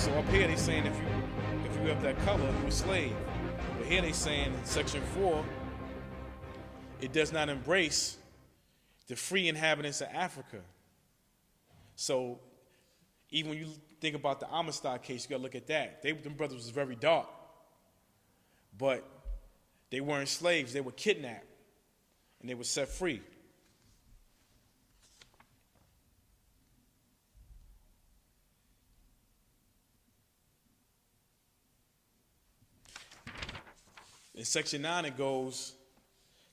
So up here they saying if you have that color, you're a slave. But here they saying in section 4, it does not embrace the free inhabitants of Africa. So even when you think about the MSTA case, you gotta look at that. Them brothers was very dark, but they weren't slaves. They were kidnapped, and they were set free. In section 9, it goes,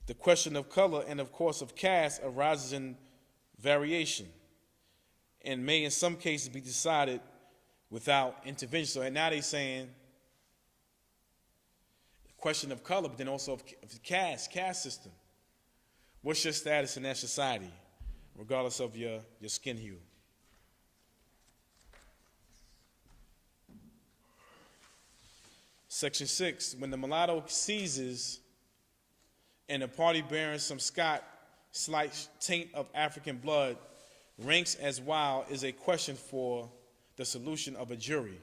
the question of color and, of course, of caste arises in variation and may in some cases be decided without intervention. So now they're saying the question of color, but then also of the caste system. What's your status in that society, regardless of your skin hue? Section 6, when the mulatto seizes and the party bearing some slight taint of African blood ranks as wild is a question for the solution of a jury.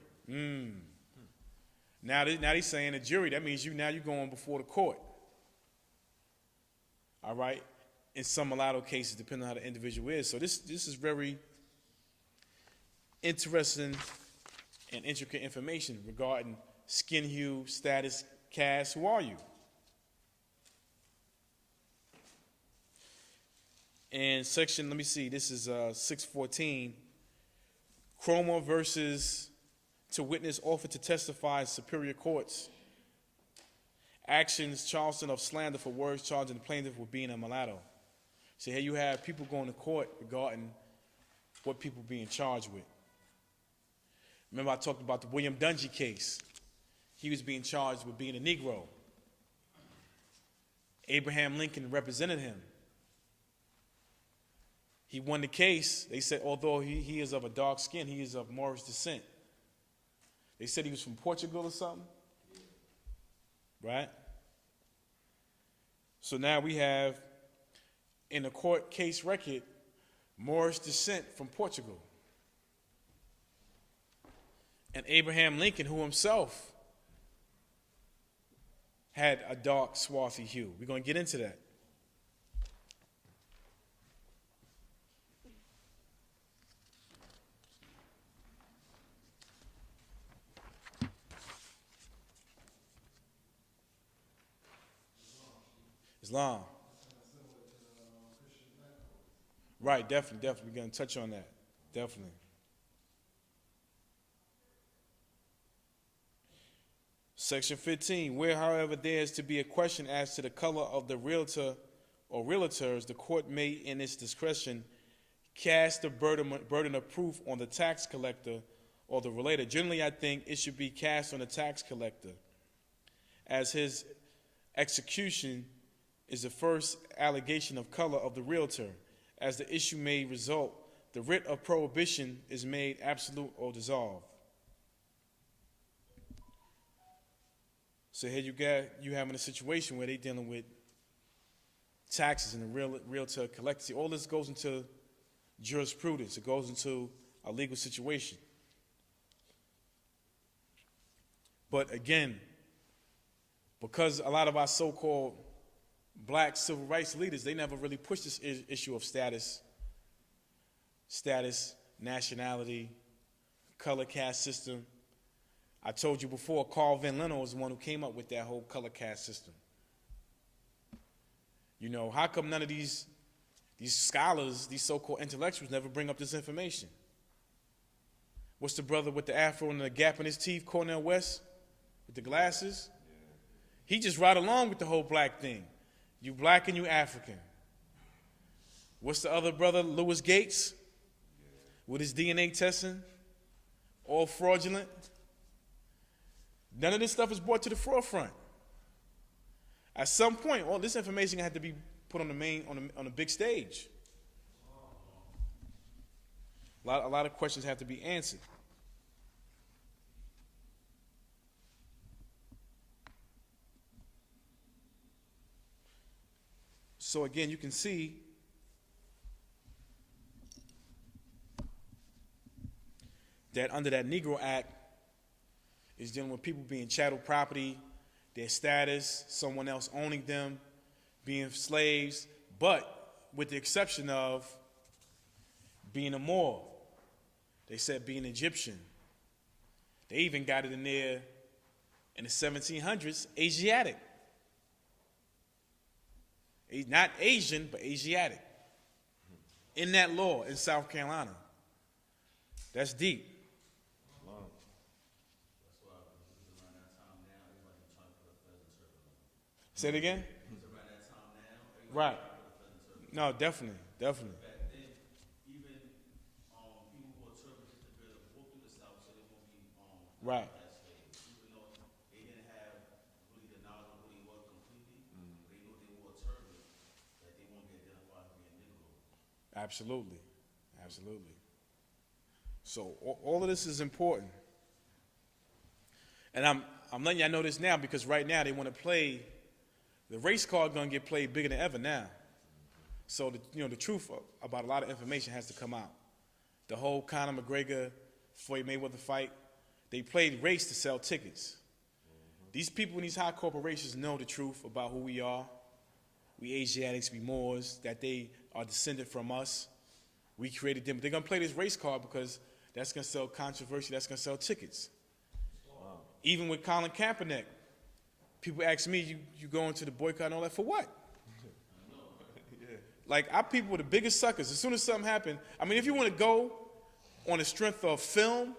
Now they're saying a jury, that means you're going before the court. All right? In some mulatto cases, depending on how the individual is. So this is very interesting and intricate information regarding skin hue, status, caste. Who are you? And section, let me see, this is 614. Clermont versus to witness offered to testify in superior courts. Actions, Charleston of slander for words charging the plaintiff with being a mulatto. So here you have people going to court regarding what people being charged with. Remember I talked about the William Dungy case. He was being charged with being a Negro. Abraham Lincoln represented him. He won the case. They said, although he is of a dark skin, he is of Moorish descent. They said he was from Portugal or something. Right? So now we have, in the court case record, Moorish descent from Portugal. And Abraham Lincoln, who himself had a dark, swarthy hue. We're going to get into that. Islam. Right, definitely. We're going to touch on that. Definitely. Section 15, where, however, there is to be a question as to the color of the realtor or realtors, the court may, in its discretion, cast the burden of proof on the tax collector or the relator. Generally, I think it should be cast on the tax collector, as his execution is the first allegation of color of the realtor. As the issue may result, the writ of prohibition is made absolute or dissolved. So here you having a situation where they're dealing with taxes and the realtor collector. See, all this goes into jurisprudence. It goes into a legal situation. But again, because a lot of our so-called black civil rights leaders, they never really pushed this issue of status, nationality, color caste system. I told you before, Carl Van Leno was the one who came up with that whole color caste system. You know, how come none of these scholars, these so-called intellectuals, never bring up this information? What's the brother with the afro and the gap in his teeth, Cornel West, with the glasses? He just ride along with the whole black thing. You black and you African. What's the other brother, Louis Gates, with his DNA testing, all fraudulent? None of this stuff is brought to the forefront. At some point, all this information had to be put on the big stage. A lot of questions have to be answered. So again, you can see that under that Negro Act, It's dealing with people being chattel property, their status, someone else owning them, being slaves, but with the exception of being a Moor. They said being Egyptian. They even got it in there in the 1700s, Asiatic. Not Asian, but Asiatic. In that law in South Carolina. That's deep. Say it again? Right. No, definitely. Definitely. Right. Absolutely. Absolutely. So all of this is important. And I'm letting y'all know this now because right now they want to play, the race card going to get played bigger than ever now. So the truth about a lot of information has to come out. The whole Conor McGregor, Floyd Mayweather fight, they played race to sell tickets. These people in these high corporations know the truth about who we are. We Asiatics, we Moors, that they are descended from us. We created them. They're going to play this race card because that's going to sell controversy, that's going to sell tickets. Wow. Even with Colin Kaepernick, people ask me, you going to the boycott and all that, for what? Yeah. Like, our people were the biggest suckers. As soon as something happened, I mean, if you want to go on the strength of film,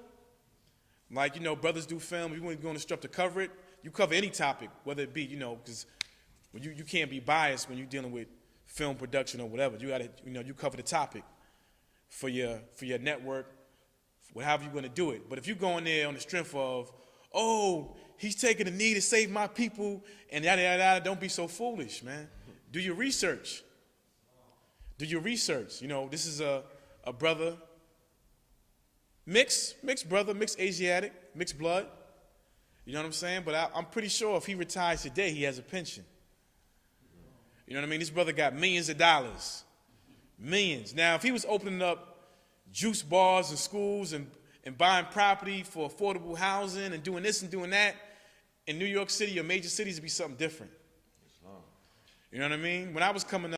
like, brothers do film, if you want to go on the strength to cover it, you cover any topic, whether it be, because you can't be biased when you're dealing with film production or whatever. You got to, you cover the topic for your network, however you're going to do it. But if you go in there on the strength of, oh, he's taking a knee to save my people, and yada, yada, yada, don't be so foolish, man. Do your research. Do your research. This is a brother, mixed brother, mixed Asiatic, mixed blood. You know what I'm saying? But I'm pretty sure if he retires today, he has a pension. You know what I mean? This brother got millions of dollars. Millions. Now, if he was opening up juice bars and schools and buying property for affordable housing and doing this and doing that, in New York City or major cities, it'd be something different. You know what I mean? When I was coming up,